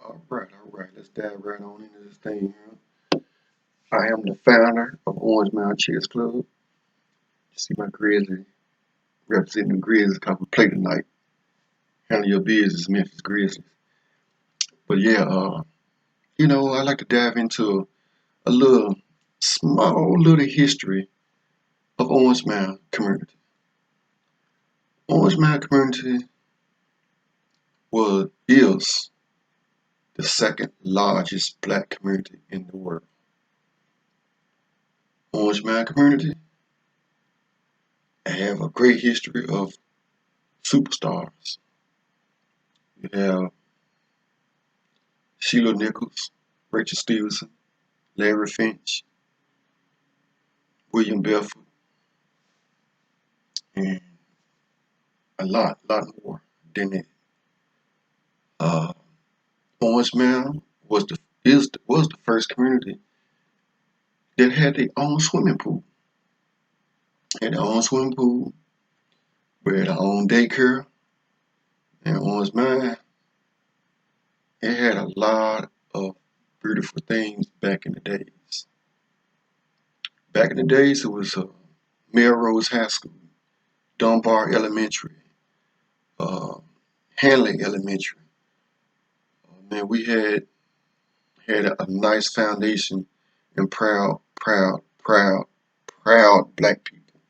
All right. Let's dive right on into this thing here. I am the founder of Orange Mound Chess Club. You see my Grizzly representing the Grizzlies because we play tonight. Handle your business, Memphis Grizzlies. But yeah, I like to dive into a little small little history of Orange Mound community. Orange Mound community is the second largest black community in the world. Orange Mound community have a great history of superstars. You have Sheila Nichols, Rachel Stevenson, Larry Finch, William Belford, and a lot more than that. Uh, Orange Mound was the first community that had their own swimming pool. Had their own swimming pool, we had our own daycare, and Orange Mound it had a lot of beautiful things back in the days. Back in the days, it was Melrose High School, Dunbar Elementary, uh, Hanley Elementary. Man, we had a nice foundation and proud black people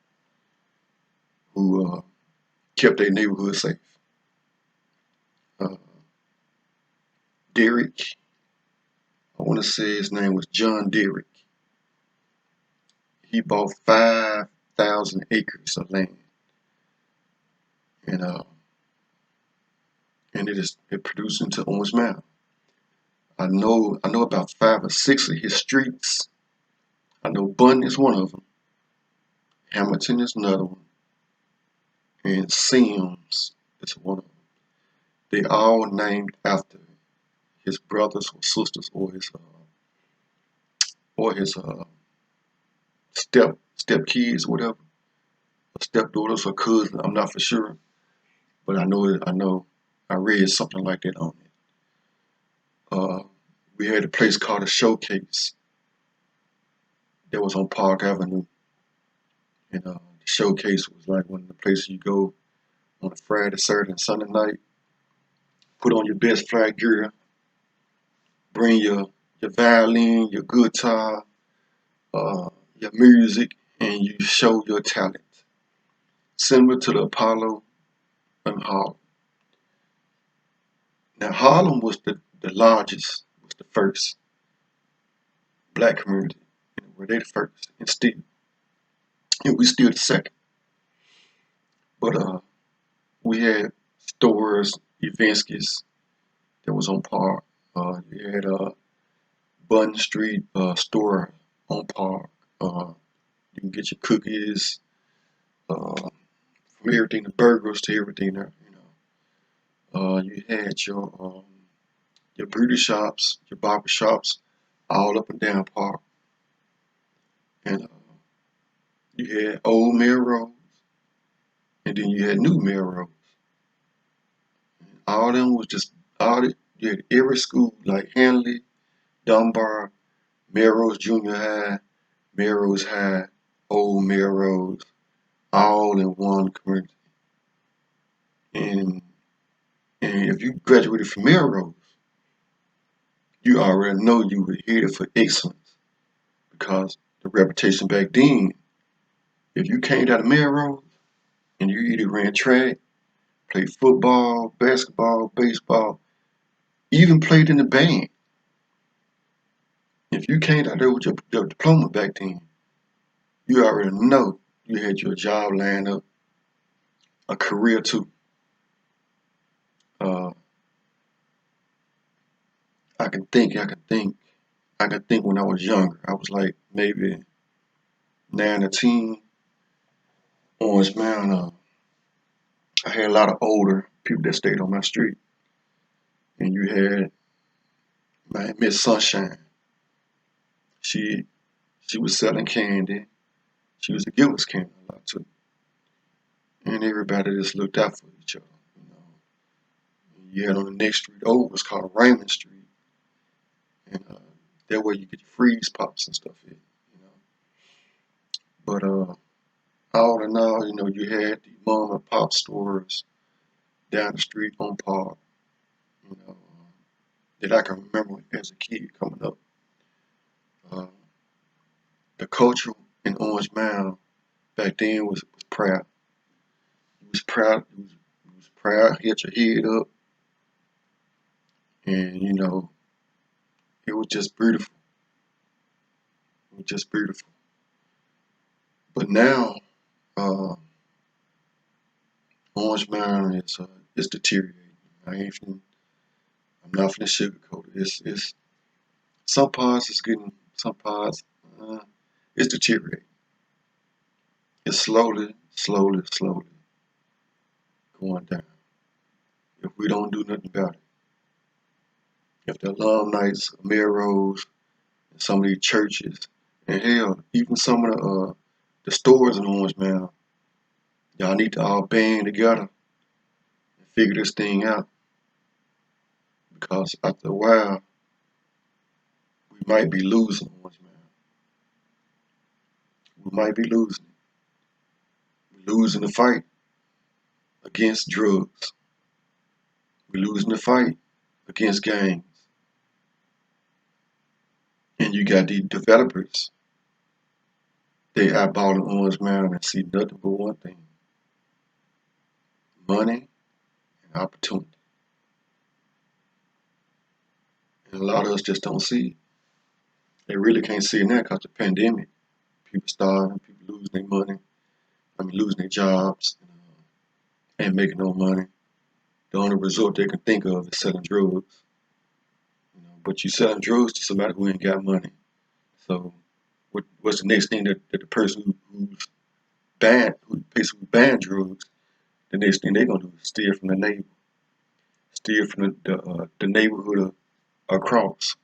who kept their neighborhood safe. Uh, Derrick, I want to say his name was John Derrick. He bought 5,000 acres of land, and uh, and it produced into Orange Mound. I know about 5 or 6 of his streets. I know Bunn is one of them. Hamilton is another one, and Sims is one of them. They all named after his brothers or sisters or his step kids, whatever, or stepdaughters or cousins. I'm not for sure, but I read something like that on it. We had a place called a Showcase that was on Park Avenue, and the Showcase was like one of the places you go on a Friday, Saturday, and Sunday night. Put on your best flag gear, bring your violin, your guitar, your music, and you show your talent. Similar to the Apollo in Harlem. Now Harlem was the largest, was the first black community. Were they the first and we still the second. But we had stores, Evenskis that was on Park. You had Button Street store on Park. You can get your cookies, from everything to burgers to everything there. You had your beauty shops, your barber shops, all up and down Park, and you had old Melrose, and then you had new Melrose. All of them was just you had every school like Hanley, Dunbar, Melrose Junior High, Melrose High, Old Melrose, all in one community. And and if you graduated from Melrose, you already know you were headed for excellence because the reputation back then, if you came out of Melrose and you either ran track, played football, basketball, baseball, even played in the band, if you came out there with your diploma back then, you already know you had your job lined up, a career too. Uh, I can think when I was younger. I was like maybe 9 or 10. Orange Mound. I had a lot of older people that stayed on my street, and you had my Miss Sunshine. She she was selling candy. She was a giver's candy a lot too, and everybody just looked out for each other. You had on the next street over was called Raymond Street. and that way you get your freeze pops and stuff in, you know. But all in all, you know, you had the mom and pop stores down the street on Park, you know, that I can remember as a kid coming up. Uh, the culture in Orange Mound back then was proud. He was proud. He was proud. He had your head up, and you know, it was just beautiful. It was just beautiful. But now, uh, Orange Mound is deteriorating. I ain't finna, I'm not finna sugarcoat it. It's some parts it's getting, some parts it's deteriorating. It's slowly going down. If we don't do nothing about it, if the alumni's, Ameros, and some of these churches, and hell, even some of the stores in Orange Mound, y'all need to all band together and figure this thing out. Because after a while, we might be losing Orange Mound. We might be losing. We're losing the fight against drugs. We're losing the fight against gangs. And you got these developers, they eyeballing Orange Mound and see nothing but one thing: money and opportunity. And a lot of us just don't see it. They really can't see it now because of the pandemic. People starving, people losing their money, losing their jobs, and making no money. The only resort they can think of is selling drugs. You know, but you selling drugs to somebody who ain't got money. So what's the next thing that the person who's banned, who basically banned drugs, the next thing they're gonna do is steal from the neighbor, steal from the neighborhood across.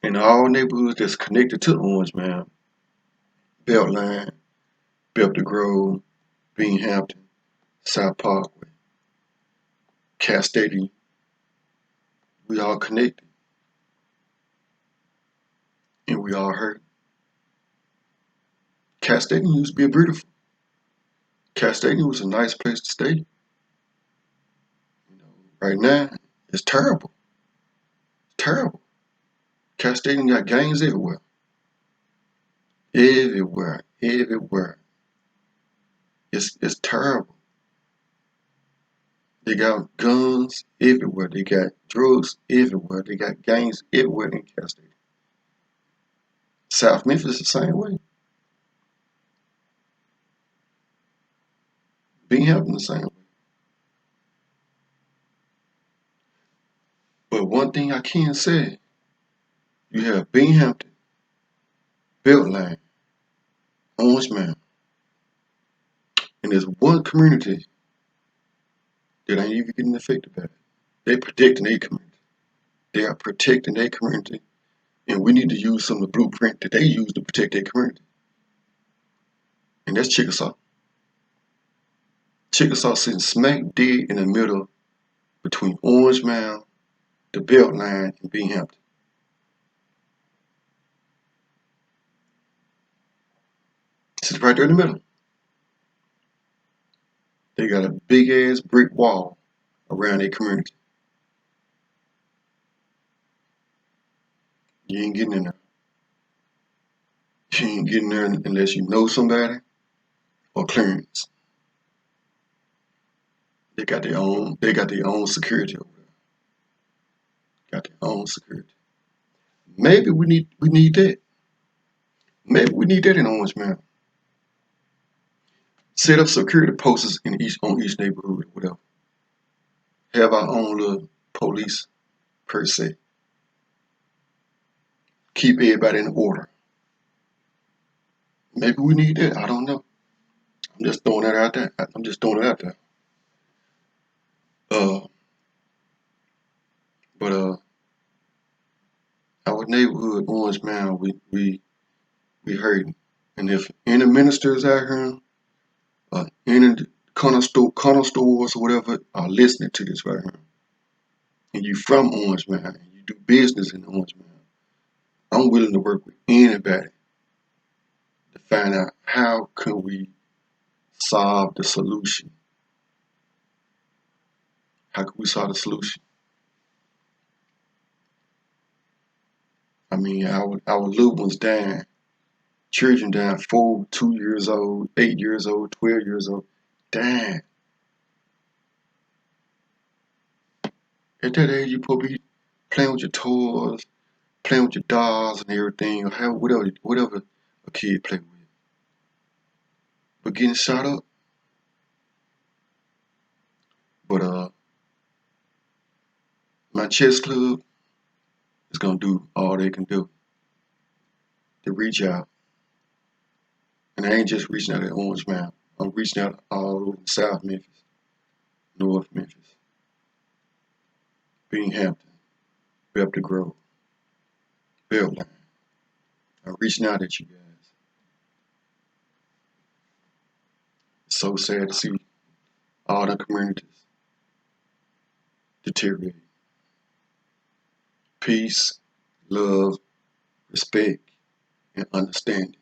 In all neighborhoods that's connected to Orange Mound, Beltline, Belter Grove, Binghamton, South Parkway, Castady, we all connected and we all hurt. Castady used to be beautiful. Castady was a nice place to stay. You know, right now, it's terrible. Terrible. Castady got gangs everywhere. Everywhere. It's terrible. They got guns everywhere. They got drugs everywhere. They got gangs everywhere in Castady. South Memphis the same way. Binghamton the same way. But one thing I can say, you have Binghamton, Beltline, Orange Mound, and there's one community that ain't even getting affected by it. They're protecting their community. They are protecting their community, and we need to use some of the blueprint that they use to protect their community. And that's Chickasaw. Chickasaw sitting smack dead in the middle between Orange Mound, the Beltline, and Binghamton. It's right there in the middle. They got a big ass brick wall around their community. You ain't getting in there. You ain't getting there unless you know somebody or clearance. They got their own security over there. Got their own security. Maybe we need that. Maybe we need that in Orange Mound. Set up security posts in each neighborhood, whatever. Have our own little police per se. Keep everybody in order. Maybe we need that. I don't know. I'm just throwing that out there. I'm just throwing it out there. Uh, but our neighborhood, Orange Mound, we hurting. And if any ministers out here, any corner stores or whatever are listening to this right here, and you from Orange Mound, and you do business in Orange Mound, I'm willing to work with anybody to find out how can we solve the solution. How can we solve the solution? I mean, our little ones dying, children dying, 4, 2 years old, 8 years old, 12 years old, dying. At that age, you probably be playing with your toys, playing with your dolls and everything, or whatever a kid play with. But getting shot up. But my chess club is gonna do all they can do to reach out. And I ain't just reaching out at Orange Mound. I'm reaching out all over South Memphis, North Memphis, Binghamton, Bethel Grove, Beltline. I'm reaching out at you guys. It's so sad to see all the communities deteriorate. Peace, love, respect, and understanding.